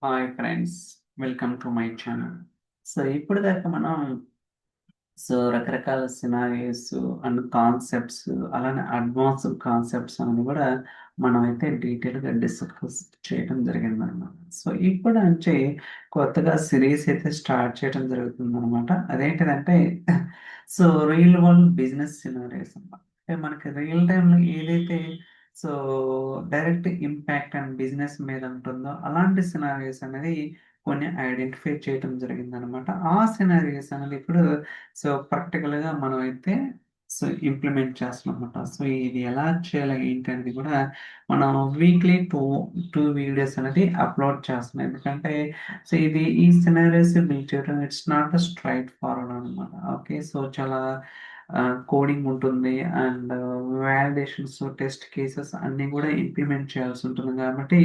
Hi friends, welcome to my channel. ఇప్పుడు దాకా మనం రకరకాల సినారియోస్ అండ్ కాన్సెప్ట్స్, అలానే అడ్వాన్స్డ్ కాన్సెప్ట్స్ అని కూడా మనం అయితే డీటెయిల్గా డిస్కస్ చేయడం జరిగిందన్నమాట. ఇప్పుడు నుంచి కొత్తగా సిరీస్ అయితే స్టార్ట్ చేయడం జరుగుతుంది అనమాట. అదేంటిదంటే so real world business scenarios అన్నమాట. అంటే మనకి రియల్ టైంలో ఏదైతే so direct impact and business మీద ఉంటుందో అలాంటి సినారియోస్ అనేది కొన్ని ఐడెంటిఫై చేయడం జరిగిందనమాట. ఆ సినారియోస్ అనేది ఇప్పుడు ప్రాక్టికల్గా మనం అయితే ఇంప్లిమెంట్ చేస్తున్నాం అనమాట. ఇది ఎలా చేయాలి ఏంటి అనేది కూడా మనం వీక్లీ టూ వీడియోస్ అనేది అప్లోడ్ చేస్తున్నాం. ఎందుకంటే ఈ సినారియోస్ బిల్డ్ చేయడం it's not a straight forward అనమాట. ఓకే, చాలా కోడింగ్ ఉంటుంది అండ్ వ్యాలిడేషన్స్, టెస్ట్ కేసెస్ అన్నీ కూడా ఇంప్లిమెంట్ చేయాల్సి ఉంటుంది కాబట్టి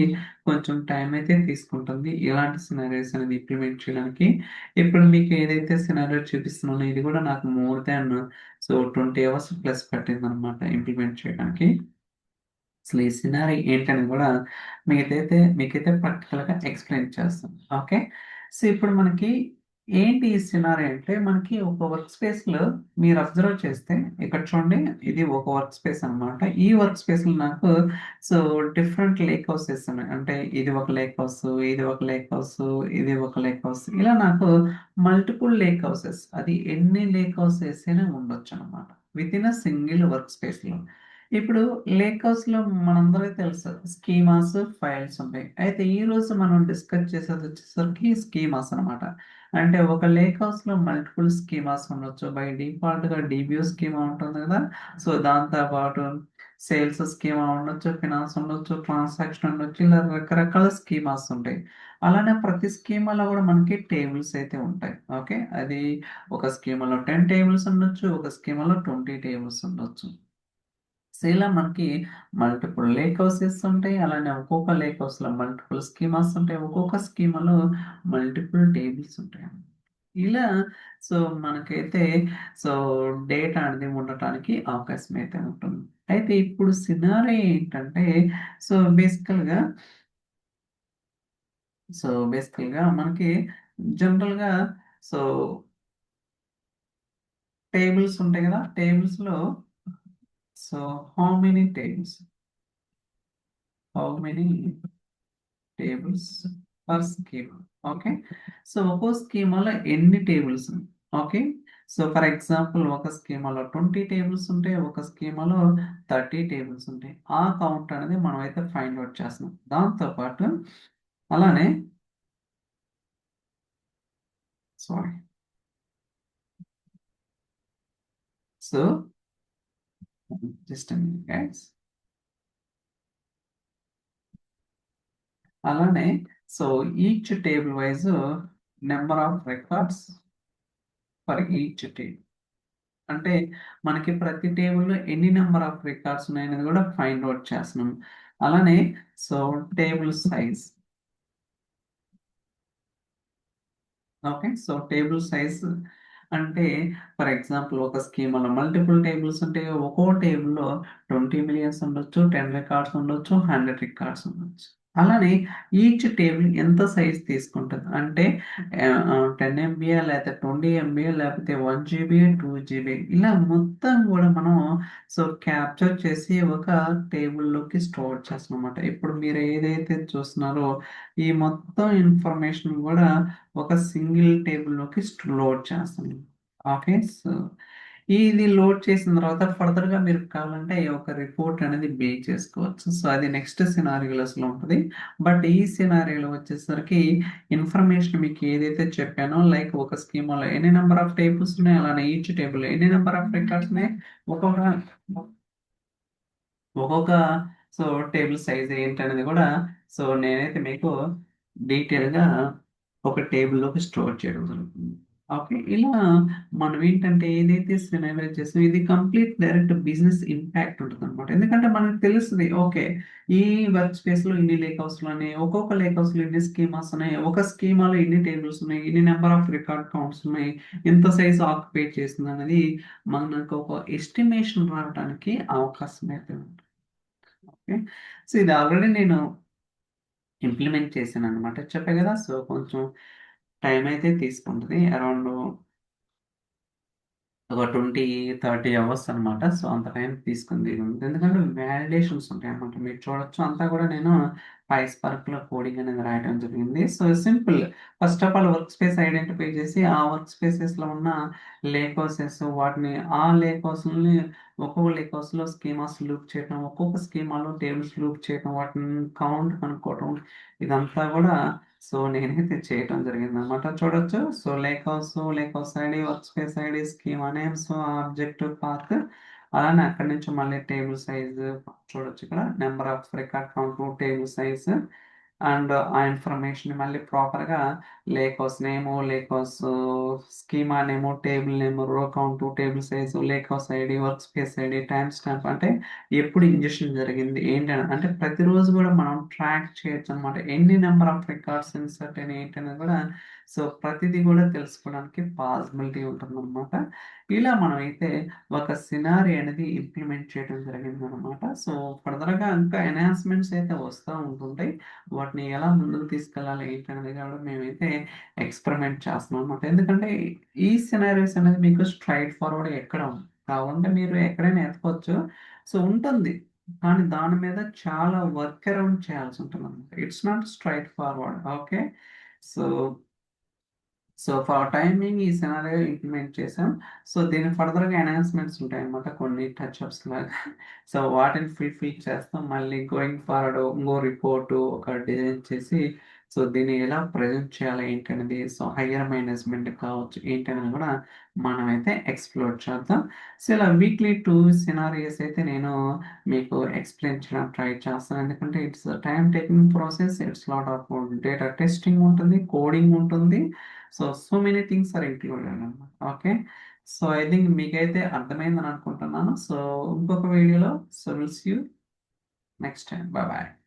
కొంచెం టైం అయితే తీసుకుంటుంది ఇలాంటి సినారియోస్ అనేది ఇంప్లిమెంట్ చేయడానికి. ఇప్పుడు మీకు ఏదైతే సినారియో చూపిస్తున్నానో ఇది కూడా నాకు మోర్ దాన్ 20 అవర్స్ ప్లస్ పట్టింది అనమాట ఇంప్లిమెంట్ చేయడానికి. అసలు ఈ సినారీ ఏంటని కూడా మీకైతే ప్రాక్టికల్గా ఎక్స్ప్లెయిన్ చేస్తాను. ఓకే, ఇప్పుడు మనకి ఏంటి ఈ సినారీ అంటే మనకి ఒక వర్క్ స్పేస్ లో మీరు అబ్జర్వ్ చేస్తే ఇక్కడ చూడండి, ఇది ఒక వర్క్ స్పేస్ అనమాట. ఈ వర్క్ స్పేస్ లో నాకు సో డిఫరెంట్ లేక్ హౌసెస్ ఉన్నాయి. అంటే ఇది ఒక లేక్ హౌస్, ఇది ఒక లేక్ హౌస్, ఇది ఒక లేక్ హౌస్, ఇలా నాకు మల్టిపుల్ లేక్ హౌసెస్, అది ఎన్ని లేక్ హౌసెస్ అయినా ఉండొచ్చు అనమాట with in a single work space లో. ఇప్పుడు లేక్ హౌస్ లో మనందరికీ తెలుసు స్కీమాస్, ఫైల్స్ ఉంటాయి. అయితే ఈ రోజు మనం డిస్కస్ చేసేది వచ్చేసరికి స్కీమాస్ అన్నమాట. అంటే ఒక లేక్ హౌస్ లో మల్టిపుల్ స్కీమాస్ ఉండొచ్చు. బై డిఫాల్ట్ గా డిబియూ స్కీమా ఉంటుంది కదా. దాంతో పాటు సేల్స్ స్కీమా ఉండొచ్చు, ఫినాన్స్ ఉండొచ్చు, ట్రాన్సాక్షన్ ఉండొచ్చు, ఇలా రకరకాల స్కీమాస్ ఉంటాయి. అలానే ప్రతి స్కీమాలో కూడా మనకి టేబుల్స్ అయితే ఉంటాయి. ఓకే, అది ఒక స్కీమాలో 10 టేబుల్స్ ఉండొచ్చు, ఒక స్కీమాలో 20 టేబుల్స్ ఉండొచ్చు. ఇలా మనకి మల్టిపుల్ లేక్ హౌసెస్ ఉంటాయి. అలానే ఒక్కొక్క లేక్ హౌస్ లో మల్టిపుల్ స్కీమాస్ ఉంటాయి. ఒక్కొక్క స్కీమాలో మల్టిపుల్ టేబుల్స్ ఉంటాయి. ఇలా సో మనకైతే సో డేటా అనేది ఉండటానికి అవకాశం అయితే ఉంటుంది. అయితే ఇప్పుడు సినారీ ఏంటంటే సో బేసికల్ గా మనకి జనరల్ గా సో టేబుల్స్ ఉంటాయి కదా. టేబుల్స్ లో so how many tables how many tables per schema. Okay, ఒక్కో స్కీమాలో ఎన్ని టేబుల్స్. ఓకే, ఫర్ ఎగ్జాంపుల్ ఒక స్కీమాలో 20 టేబుల్స్ ఉంటాయి, ఒక స్కీమాలో 30 టేబుల్స్ ఉంటాయి. ఆ కౌంట్ అనేది మనం అయితే ఫైండ్ అవుట్ చేస్తున్నాం. దాంతో పాటు అలానే సారీ సో జస్ట్ గైస్ అలానే each table wise number of records for each table. అంటే మనకి ప్రతి టేబుల్లో ఎన్ని నెంబర్ ఆఫ్ రికార్డ్స్ ఉన్నాయనేది కూడా ఫైండ్ అవుట్ చేస్తున్నాం. అలానే so table size. Okay, table size అంటే ఫర్ ఎగ్జాంపుల్ ఒక స్కీమాలో మల్టిపుల్ టేబుల్స్ ఉంటే ఒక్కో టేబుల్లో 20 మిలియన్స్ ఉండొచ్చు, 10 రికార్డ్స్ ఉండొచ్చు, 100 రికార్డ్స్ ఉండొచ్చు. అలానే ఈచ్ టేబుల్ ఎంత సైజ్ తీసుకుంటుంది అంటే 10 MB లేకపోతే 20 MB లేకపోతే 1 GB, 2 GB, ఇలా మొత్తం కూడా మనం క్యాప్చర్ చేసి ఒక టేబుల్లోకి స్టోర్ చేస్తాం అన్నమాట. ఇప్పుడు మీరు ఏదైతే చూస్తున్నారో ఈ మొత్తం ఇన్ఫర్మేషన్ కూడా ఒక సింగిల్ టేబుల్లోకి లోడ్ చేస్తాం. ఓకే, ఇది లోడ్ చేసిన తర్వాత ఫర్దర్ గా మీరు కావాలంటే ఒక రిపోర్ట్ అనేది బిల్డ్ చేసుకోవచ్చు. అది నెక్స్ట్ సినారియోస్ లో ఉంటుంది. బట్ ఈ సినారియోలో వచ్చేసరికి ఇన్ఫర్మేషన్ మీకు ఏదైతే చెప్పానో లైక్ ఒక స్కీమాలో ఎన్ని నెంబర్ ఆఫ్ టేబుల్స్ ఉన్నాయి, అలానే ఈచ్ టేబుల్ ఎన్ని నెంబర్ ఆఫ్ రికార్డ్స్ ఉన్నాయి, ఒక్కొక్క ఒక్కొక్క టేబుల్ సైజ్ ఏంటనేది కూడా నేనైతే మీకు డీటెయిల్ గా ఒక టేబుల్లోకి స్టోర్ చేయడం జరుగుతుంది. ఓకే, ఇలా మనం ఏంటంటే ఏదైతే సినారియో చేస్తాం ఇది కంప్లీట్ డైరెక్ట్ బిజినెస్ ఇంపాక్ట్ ఉంటుంది అనమాట. ఎందుకంటే మనకు తెలుస్తుంది ఓకే ఈ వర్క్ స్పేస్ లో ఇన్ని లేక్ హౌస్ ఉన్నాయి, ఒక్కొక్క లేక్ హౌస్ లో ఇన్ని స్కీమాస్ ఉన్నాయి, ఒక స్కీమాలో ఇన్ని టేబుల్స్ ఉన్నాయి, ఇన్ని నెంబర్ ఆఫ్ రికార్డ్ కౌంట్స్ ఉన్నాయి, ఎంత సైజ్ ఆక్యుపై చేస్తుంది అనేది మనకు ఒక ఎస్టిమేషన్ రావడానికి అవకాశం అయితే ఉంది. ఓకే, ఇది ఆల్రెడీ నేను ఇంప్లిమెంట్ చేశాననమాట. చెప్పా గదా! సో, కొంచెం టైం అయితే తీసుకుంటది. అరౌండ్ ఒక 20, 30 అవర్స్ అనమాట. సో, అంత టైం తీసుకుంది. ఎందుకంటే వాలిడేషన్స్ ఉంటాయన్నమాట. మీరు చూడొచ్చు అంతా కూడా నేను పైస్పార్క్‌లో కోడింగ్ అనేది రాయడం జరిగింది. So, simple. First of all work space identify చేసి, ఆ వర్క్ స్పేసెస్‌లో ఉన్న లేక్ హౌసెస్ వాటిని ఆ లేక్ హౌస్‌లని ఒక్కొక్క లేక్ హౌస్‌లో స్కీమాస్ లూప్ చేయడం, ఒక్కొక్క స్కీమాలో టేబుల్స్ లూప్ చేయడం, వాటిని కౌంట్ కనుక్కోవడం ఇదంతా కూడా సో, నేనైతే చేయటం జరిగిందనమాట. చూడొచ్చు. So, lake house ID, work space ID, schema names, object path అలానే అక్కడి నుంచి మళ్ళీ టేబుల్ సైజ్ చూడొచ్చు ఇక్కడ. Number of record count, table size and ఆ ఇన్ఫర్మేషన్ మళ్ళీ ప్రాపర్‌గా లేక్ హౌస్ నేము, లేక్ హౌస్ స్కీమా నేము, టేబుల్ నేము, రో count, table size, lake house ID, work space ID, time stamp అంటే ఎప్పుడు ఇంజెక్షన్ జరిగింది ఏంటని అంటే ప్రతిరోజు కూడా మనం ట్రాక్ చేయొచ్చు అనమాట. ఎన్ని నెంబర్ ఆఫ్ రికార్డ్స్ ఇన్సర్ట్ అయినాయి ఏంటనేది కూడా సో ప్రతిదీ కూడా తెలుసుకోవడానికి పాసిబిలిటీ ఉంటుందన్నమాట. ఇలా మనమైతే ఒక సినారీ అనేది ఇంప్లిమెంట్ చేయడం జరిగిందనమాట. సో ఫర్దర్‌గా ఇంకా ఎన్హాన్స్‌మెంట్స్ అయితే వస్తా ఉంటుంటాయి. వాటిని ఎలా ముందుకు తీసుకెళ్ళాలి ఏంటనేది కూడా మేమైతే ఎక్స్‌పెరిమెంట్ చేస్తున్నాం అనమాట. ఎందుకంటే ఈ సినారియోస్ అనేది మీకు స్ట్రెయిట్ ఫార్వర్డ్ ఎక్కడ ఉండదు. కావాలంటే మీరు ఎక్కడైనా ఎతకొచ్చు. సో ఉంటుంది. కానీ దాని మీద చాలా వర్క్ అరౌండ్ చేయాల్సి ఉంటుందన్నమాట. It's not straight forward. Okay. So so, for timing ఈ సినారియో ఇంప్లిమెంట్ చేసాం. సో, దీని ఫర్దర్‌గా ఎన్హాన్స్‌మెంట్స్ ఉంటాయన్నమాట. కొన్ని టచ్ అప్స్ లాగా. సో, వాటిని ఫిల్ చేస్తాం. మళ్ళీ గోయింగ్ ఫార్వర్డ్ ఇంకో రిపోర్టు ఒక డిజైన్ చేసి, సో, దీన్ని ఎలా ప్రెజెంట్ చేయాలి ఏంటనేది సో, హైయర్ మేనేజ్మెంట్ కావచ్చు ఏంటనేది కూడా మనమైతే ఎక్స్‌ప్లోర్ చేద్దాం. సో, ఇలా వీక్లీ 2 సినారియోస్ అయితే నేను మీకు ఎక్స్‌ప్లెయిన్ చేయడానికి ట్రై చేస్తాను. ఎందుకంటే it's time taking process. It's lot of data testing ఉంటుంది, కోడింగ్ ఉంటుంది. So many things are included అన్నమాట. ఓకే. సో ఐ థింక్ మీకైతే అర్థమైందని అనుకుంటున్నాను. సో ఇంకొక వీడియోలో so will see you next time. Bye bye.